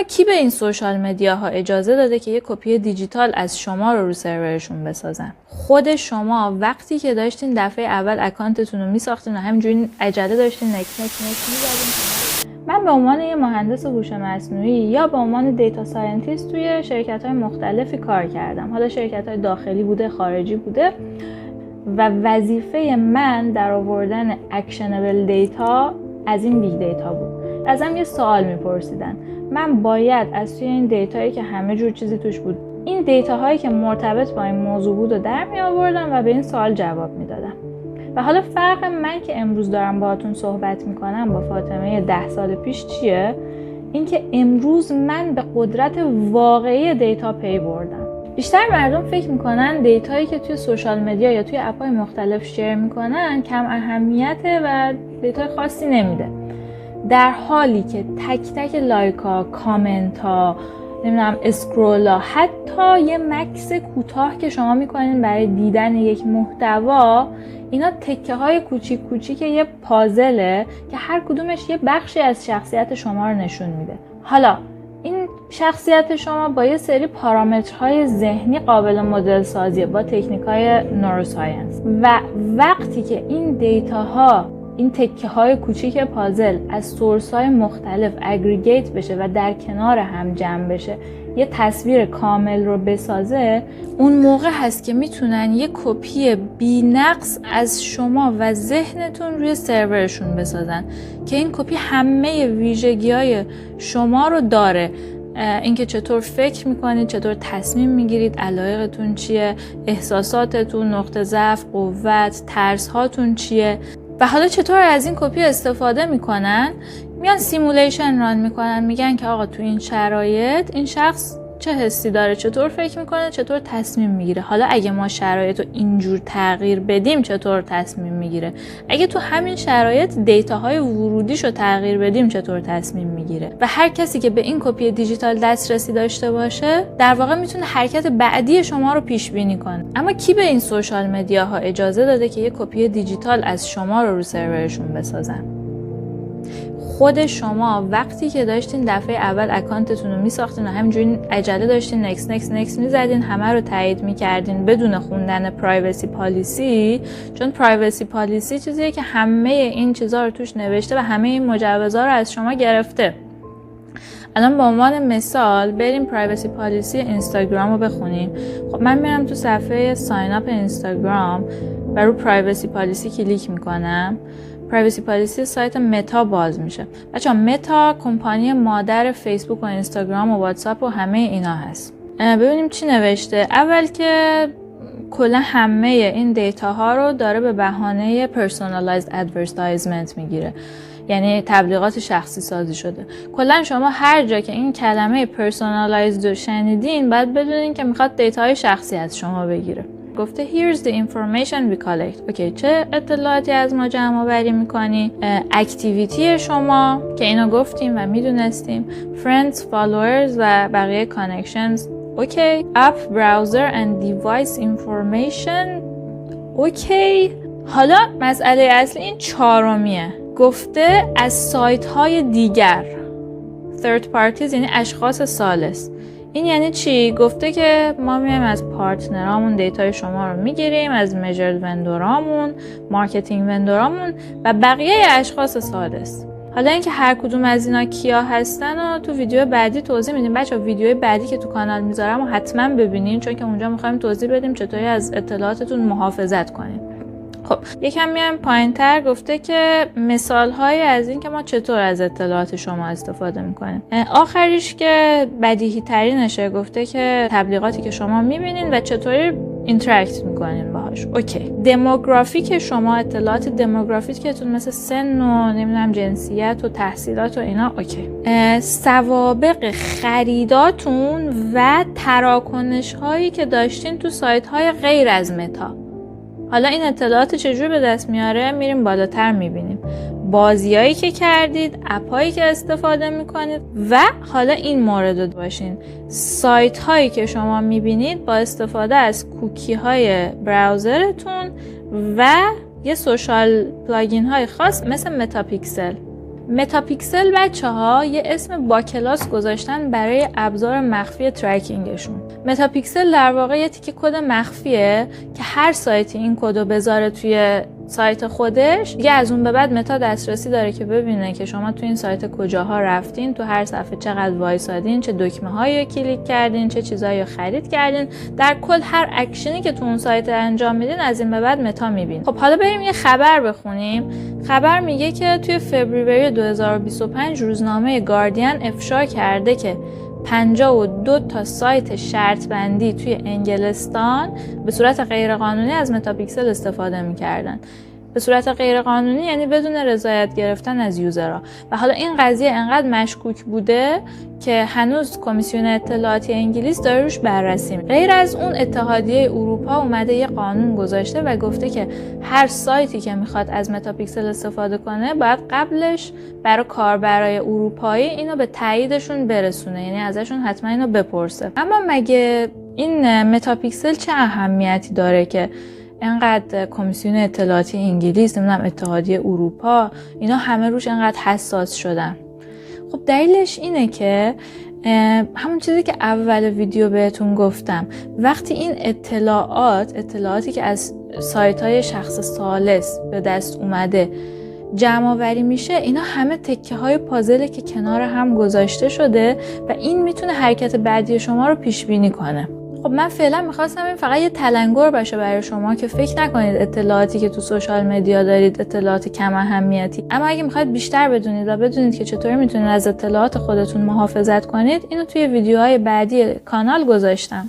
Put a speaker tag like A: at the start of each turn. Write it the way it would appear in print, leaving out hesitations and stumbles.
A: اما کی به این سوشال مدیاها اجازه داده که یه کپی دیجیتال از شما رو سرورشون بسازن؟ خود شما وقتی که داشتین دفعه اول اکانتتون رو میساختین و همینجوری عجله داشتین نک می‌زدین. من به عنوان یه مهندس هوش مصنوعی یا به عنوان دیتا ساینتیست توی شرکت‌های مختلفی کار کردم. حالا شرکت‌های داخلی بوده، خارجی بوده و وظیفه من در آوردن اکشنبل دیتا از این بیگ دیتا بود. ازم یه سوال میپرسیدن. من باید از توی این دیتایی که همه جور چیزی توش بود، این دیتاهایی که مرتبط با این موضوع بود رو در می آوردم و به این سوال جواب میدادم. و حالا فرق من که امروز دارم باهاتون صحبت میکنم با فاطمه 10 سال پیش چیه؟ اینکه امروز من به قدرت واقعی دیتا پی بردم. بیشتر مردم فکر میکنن دیتایی که توی سوشال مدیا یا توی اپ‌های مختلف شیر میکنن کم اهمیته و دیتای خاصی نمیده. در حالی که تک تک لایک‌ها، کامنت‌ها، نمیدونم اسکرولا، حتی یه مکس کوتاه که شما میکنین برای دیدن یک محتوا، اینا تکه های کوچیک کوچیک یه پازله که هر کدومش یه بخشی از شخصیت شما رو نشون میده. حالا این شخصیت شما با یه سری پارامترهای ذهنی قابل مدل سازیه با تکنیک‌های نوروساینس و وقتی که این دیتاها، این تکه های کوچیک پازل از سورس های مختلف اگریگیت بشه و در کنار هم جمع بشه یه تصویر کامل رو بسازه، اون موقع هست که میتونن یه کپی بی نقص از شما و ذهنتون روی سرورشون بسازن که این کپی همه ویژگی های شما رو داره. اینکه چطور فکر میکنید، چطور تصمیم میگیرید، علایقتون چیه، احساساتتون، نقطه ضعف، قوت، ترس هاتون چیه و حالا چطور از این کپی استفاده میکنن. میان سیمولیشن ران میکنن، میگن که آقا تو این شرایط این شخص چه حسی داره، چطور فکر میکنه، چطور تصمیم میگیره. حالا اگه ما شرایط رو اینجور تغییر بدیم چطور تصمیم میگیره، اگه تو همین شرایط دیتاهای ورودیشو تغییر بدیم چطور تصمیم میگیره. و هر کسی که به این کپی دیجیتال دسترسی داشته باشه در واقع میتونه حرکت بعدی شما رو پیش بینی کنه. اما کی به این سوشال مدیاها اجازه داده که یه کپی دیجیتال از شما رو سرورشون بسازن؟ خود شما وقتی که داشتین دفعه اول اکانتتون رو میساختین و همینجوری عجله داشتین نکس میزدین، همه رو تایید میکردین بدون خوندن پرایوسی پالیسی، چون پرایوسی پالیسی چیزیه که همه این چیزا رو توش نوشته و همه این مجوزها رو از شما گرفته. الان به عنوان مثال بریم پرایوسی پالیسی اینستاگرام رو بخونیم. خب من میرم تو صفحه ساین اپ اینستاگرام و رو پرایوسی پالیسی کلیک میکنم. پرایوسی پالیسی سایت متا باز میشه. بچه‌ها متا کمپانی مادر فیسبوک و اینستاگرام و واتساپ و همه اینا هست. ببینیم چی نوشته. اول که کلا همه این دیتا ها رو داره به بهانه personalized advertisement میگیره، یعنی تبلیغات شخصی سازی شده. کلا شما هر جا که این کلمه personalized رو شنیدین باید بدونین که میخواد دیتاهای شخصی از شما بگیره. گفته here's the information we collect. اوکی، چه اطلاعاتی از ما جمع آوری میکنی؟ اکتیویتی شما که اینو گفتیم و میدونستیم، friends, followers و بقیه connections. اوکی، app, browser and device information. اوکی، حالا مسئله اصلی این چهارمیه. گفته از سایت های دیگر، third parties یعنی اشخاص ثالث. این یعنی چی؟ گفته که ما میایم از پارتنرامون دیتای شما رو میگیریم، از میجرد وندورامون، مارکتینگ وندورامون و بقیه اشخاص ثالث. حالا اینکه هر کدوم از اینا کیا هستن و تو ویدیو بعدی توضیح میدیم. بچه‌ها ویدیو بعدی که تو کانال میذارم و حتما ببینین، چون که اونجا میخوایم توضیح بدیم چطوری از اطلاعاتتون محافظت کنین. خب یکم میایم پایین‌تر. گفته که مثال‌هایی از این که ما چطور از اطلاعات شما استفاده می‌کنیم. آخریش که بدیهی ترینشه، گفته که تبلیغاتی که شما می‌بینین و چطوری اینتراکت می‌کنین باهاش. اوکی، دموگرافیک شما، اطلاعات دموگرافیکتون مثل سن و نمیدونم جنسیت و تحصیلات و اینا. اوکی، سوابق خریداتون و تراکنش‌هایی که داشتین تو سایت‌های غیر از متا. حالا این اطلاعات چجور به دست میاره؟ میریم بالاتر میبینیم بازیایی که کردید، اپایی که استفاده میکنید و حالا این مورد رو باشین، سایت هایی که شما میبینید با استفاده از کوکی های براوزرتون و یه سوشال پلاگین های خاص مثل متاپیکسل. متاپیکسل بچه‌ها یه اسم با کلاس گذاشتن برای ابزار مخفی ترکینگشون. متاپیکسل در واقع یه تیکه کد مخفیه که هر سایتی این کدو بذاره توی سایت خودش، دیگه از اون به بعد متا دسترسی داره که ببینه که شما تو این سایت کجاها رفتین، تو هر صفحه چقدر وایسادین، چه دکمه‌هایی رو کلیک کردین، چه چیزایی رو خرید کردین، در کل هر اکشنی که تو اون سایت انجام میدین از این به بعد متا میبینه. خب حالا بریم یه خبر بخونیم. خبر میگه که توی فوریه 2025 روزنامه گاردین افشا کرده که 52 تا سایت شرط بندی توی انگلستان به صورت غیرقانونی از متاپیکسل استفاده میکردن. به صورت غیرقانونی یعنی بدون رضایت گرفتن از یوزرها. و حالا این قضیه انقدر مشکوک بوده که هنوز کمیسیون اطلاعاتی انگلیس داره روش بررسی میکنه. غیر از اون اتحادیه اروپا اومده یه قانون گذاشته و گفته که هر سایتی که میخواد از متاپیکسل استفاده کنه باید قبلش برای کاربرای اروپایی اینو به تاییدشون برسونه، یعنی ازشون حتما اینو بپرسه. اما مگه این متاپیکسل چه اهمیتی داره که انقدر کمیسیون اطلاعاتی انگلیس، نمیدونم اتحادیه اروپا، اینا همه روش انقدر حساس شدن؟ خب دلیلش اینه که همون چیزی که اول ویدیو بهتون گفتم، وقتی این اطلاعاتی که از سایت‌های شخص ثالث به دست اومده جمع آوری میشه، اینا همه تکه های پازله که کنار هم گذاشته شده و این میتونه حرکت بعدی شما رو پیش بینی کنه. خب من فعلا میخواستم این فقط یه تلنگر باشه برای شما که فکر نکنید اطلاعاتی که تو سوشال مدیا دارید اطلاعات کم اهمیتی. اما اگه میخواید بیشتر بدونید و بدونید که چطوری میتونید از اطلاعات خودتون محافظت کنید، اینو توی ویدیوهای بعدی کانال گذاشتم.